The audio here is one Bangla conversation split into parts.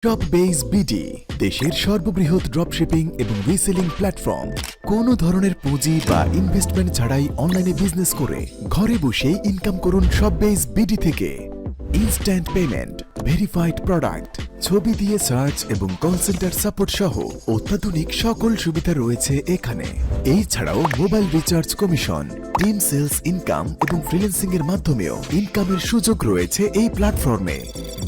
শপবেজ বিডি দেশের সর্ববৃহৎ ড্রপশিপিং এবং রিসেলিং প্ল্যাটফর্ম। কোনো ধরনের পুঁজি বা ইনভেস্টমেন্ট ছাড়াই অনলাইনে বিজনেস করে ঘরে বসেই ইনকাম করুন শপবেজ বিডি থেকে। ইনস্ট্যান্ট পেমেন্ট, ভেরিফাইড প্রোডাক্ট, ছবি দিয়ে সার্চ এবং কল সেন্টার সাপোর্ট সহ অত্যাধুনিক সকল সুবিধা রয়েছে এখানে। এই ছাড়াও mobile recharge commission, team sales income এবং ফ্রিল্যান্সিং এর মাধ্যমেও ইনকামের সুযোগ রয়েছে এই প্ল্যাটফর্মে।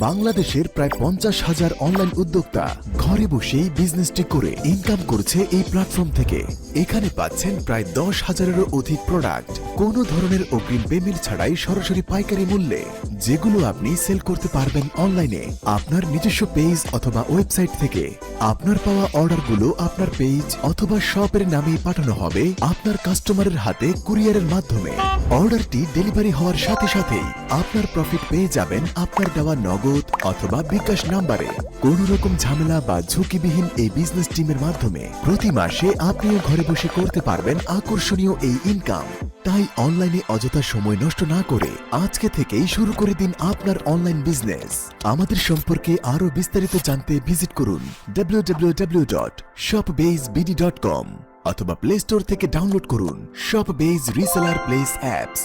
বাংলাদেশের প্রায় 50,000 অনলাইন উদ্যোক্তা ঘরে বসেই বিজনেসটি করে ইনকাম করছে এই প্ল্যাটফর্ম থেকে। এখানে পাচ্ছেন প্রায় 10,000-এরও অধিক প্রোডাক্ট কোনো ধরনের অগ্রিম পেমেন্ট ছাড়াই সরাসরি পাইকারি মূল্যে, যেগুলো আপনি সেল করতে পারবেন অনলাইনে আপনার নিজস্ব পেজ অথবা ওয়েবসাইট থেকে। আপনার পাওয়া অর্ডারগুলো আপনার পেজ অথবা শপের নামে পাঠানো হবে আপনার কাস্টমারের হাতে কুরিয়ারের মাধ্যমে। অর্ডারটি ডেলিভারি হওয়ার সাথে সাথেই আপনার প্রফিট পেয়ে যাবেন আপনার দেওয়া নগদ অথবা বিকাশ নাম্বারে। কোনো রকম ঝামেলা বা ঝুঁকিবিহীন এই বিজনেস টিমের মাধ্যমে প্রতি মাসে আপনিও ঘরে বসে করতে পারবেন আকর্ষণীয় এই ইনকাম। তাই অনলাইনে অযথা সময় নষ্ট না করে আজকে থেকেই শুরু করে দিন আপনার অনলাইন বিজনেস। আমাদের সম্পর্কে আরো বিস্তারিত জানতে ভিজিট করুন www.shopbazebd.com অথবা প্লে স্টোর থেকে ডাউনলোড করুন শপবেজ রিসেলার প্লেস অ্যাপস।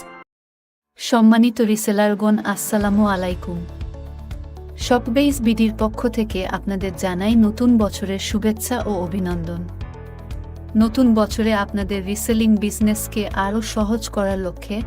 সম্মানিত রিসেলারগণ, আসসালামু আলাইকুম। শপবেজ বিডির পক্ষ থেকে আপনাদের জানাই নতুন বছরের শুভেচ্ছা ও অভিনন্দন। নতুন বছরে আপনাদের রিসেলিং বিজনেসকে আরও সহজ করার লক্ষ্যে